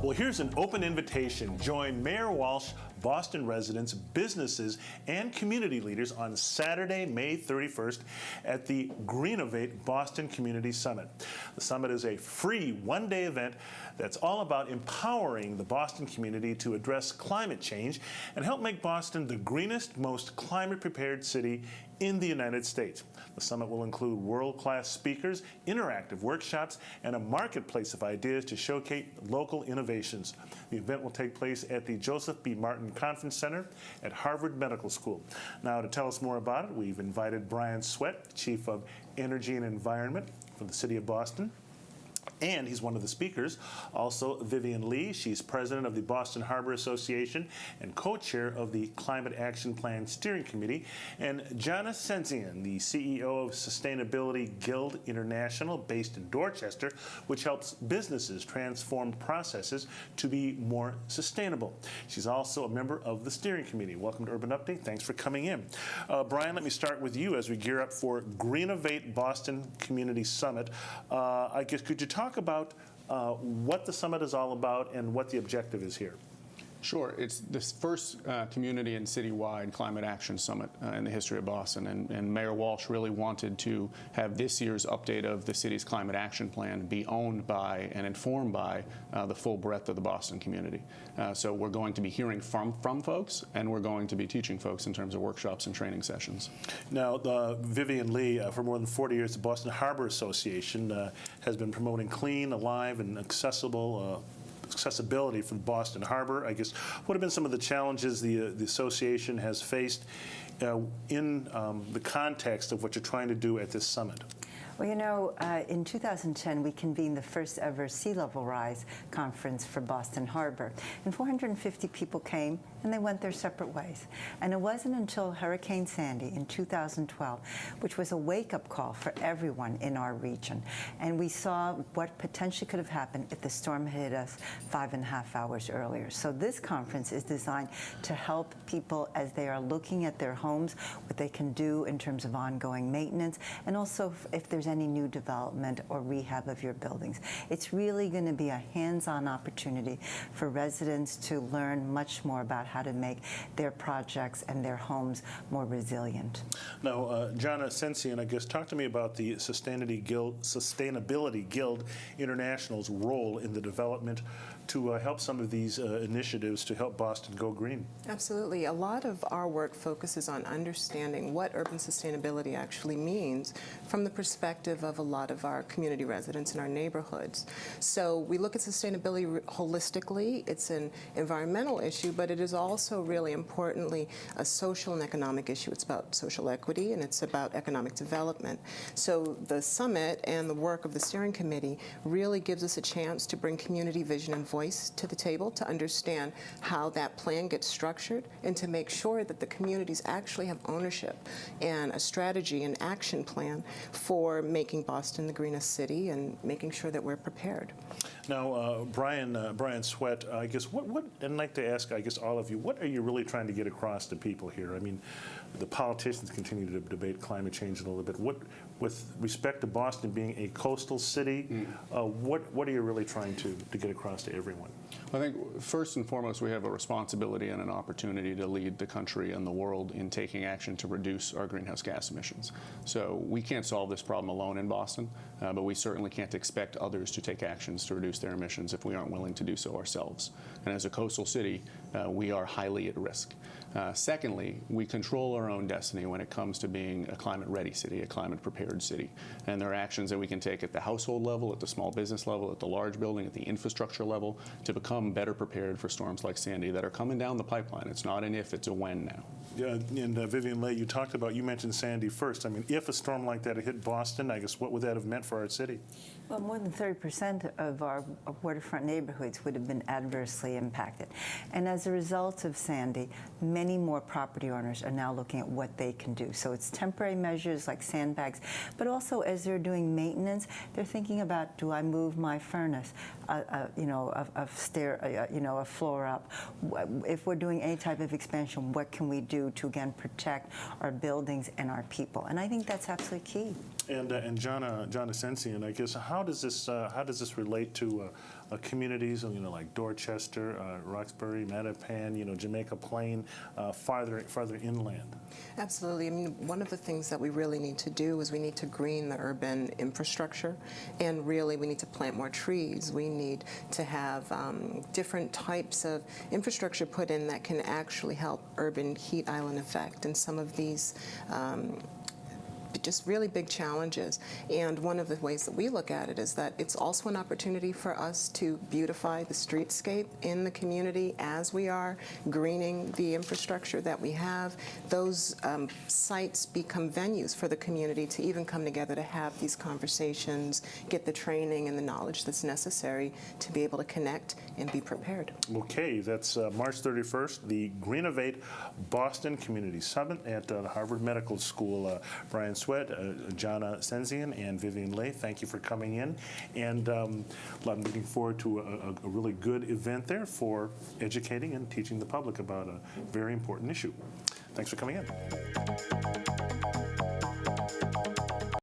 Well, here's an open invitation. Join Mayor Walsh, Boston residents, businesses, and community leaders on Saturday, May 31st at the Greenovate Boston Community Summit. The summit is a free one-day event that's all about empowering the Boston community to address climate change and help make Boston the greenest, most climate-prepared city in the United States. The summit will include world-class speakers, interactive workshops, and a marketplace of ideas to showcase local innovations. The event will take place at the Joseph B. Martin Conference Center at Harvard Medical School. Now, to tell us more about it, we've invited Brian Swett, Chief of Energy and Environment for the City of Boston. And he's one of the speakers. Also, Vivien Lee, she's president of the Boston Harbor Association and co-chair of the Climate Action Plan Steering Committee. And Jhana Senxian, the CEO of Sustainability Guild International, based in Dorchester, which helps businesses transform processes to be more sustainable. She's also a member of the steering committee. Welcome to Urban Update. Thanks for coming in. Brian, let me start with you as we gear up for Greenovate Boston Community Summit. I guess, could you talk about what the summit is all about and what the objective is here? Sure. It's the first community and citywide climate action summit in the history of Boston, and Mayor Walsh really wanted to have this year's update of the city's climate action plan be owned by and informed by the full breadth of the Boston community. So we're going to be hearing from folks, and we're going to be teaching folks in terms of workshops and training sessions. Now, Vivien Lee, for more than 40 years, the Boston Harbor Association has been promoting clean, alive, and accessibility for Boston Harbor. I guess, what have been some of the challenges the association has faced in the context of what you're trying to do at this summit? Well, you know, in 2010, we convened the first ever sea level rise conference for Boston Harbor. And 450 people came, and they went their separate ways. And it wasn't until Hurricane Sandy in 2012, which was a wake-up call for everyone in our region. And we saw what potentially could have happened if the storm hit us 5.5 hours earlier. So this conference is designed to help people as they are looking at their homes, what they can do in terms of ongoing maintenance, and also if there's any new development or rehab of your buildings. It's really going to be a hands-on opportunity for residents to learn much more about how to make their projects and their homes more resilient. Now, Jhana Senxian, I guess, talk to me about the Sustainability Guild International's role in the development to help some of these initiatives to help Boston go green. Absolutely. A lot of our work focuses on understanding what urban sustainability actually means from the perspective of a lot of our community residents in our neighborhoods. So we look at sustainability holistically. It's an environmental issue, but it is also really importantly a social and economic issue. It's about social equity and it's about economic development. So the summit and the work of the steering committee really gives us a chance to bring community vision and voice to the table to understand how that plan gets structured and to make sure that the communities actually have ownership and a strategy and action plan for making Boston the greenest city and making sure that we're prepared. Now, Brian Swett, I guess, what I'd like to ask, I guess, all of you, what are you really trying to get across to people here? I mean, the politicians continue to debate climate change a little bit. With respect to Boston being a coastal city, what are you really trying to get across to everyone? I think first and foremost, we have a responsibility and an opportunity to lead the country and the world in taking action to reduce our greenhouse gas emissions. So we can't solve this problem alone in Boston, but we certainly can't expect others to take actions to reduce their emissions if we aren't willing to do so ourselves. And as a coastal city, we are highly at risk. Secondly, we control our own destiny when it comes to being a climate-ready city, a climate-prepared city. And there are actions that we can take at the household level, at the small business level, at the large building, at the infrastructure level to become better prepared for storms like Sandy that are coming down the pipeline. It's not an if, it's a when now. Yeah, and Vivien Lee, you mentioned Sandy first. I mean, if a storm like that had hit Boston, I guess what would that have meant for our city? Well, more than 30% of our waterfront neighborhoods would have been adversely impacted. And as a result of Sandy, many more property owners are now looking at what they can do. So it's temporary measures like sandbags, but also as they're doing maintenance, they're thinking about, do I move my furnace, a floor up? If we're doing any type of expansion, what can we do to, again, protect our buildings and our people? And I think that's absolutely key. And Jhana Senxian, I guess, how how does this relate to communities, like Dorchester, Roxbury, Mattapan, Jamaica Plain, farther inland? Absolutely. I mean, one of the things that we really need to do is we need to green the urban infrastructure, and really we need to plant more trees. We need to have different types of infrastructure put in that can actually help urban heat island effect and some of these just really big challenges. And one of the ways that we look at it is that it's also an opportunity for us to beautify the streetscape in the community as we are greening the infrastructure that we have. Those sites become venues for the community to even come together to have these conversations, get the training and the knowledge that's necessary to be able to connect and be prepared. Okay, that's March 31st, the Greenovate Boston Community Summit at the Harvard Medical School. Brian Swett, Jhana Senxian, and Vivien, thank you for coming in. And I'm looking forward to a really good event there for educating and teaching the public about a very important issue. Thanks for coming in.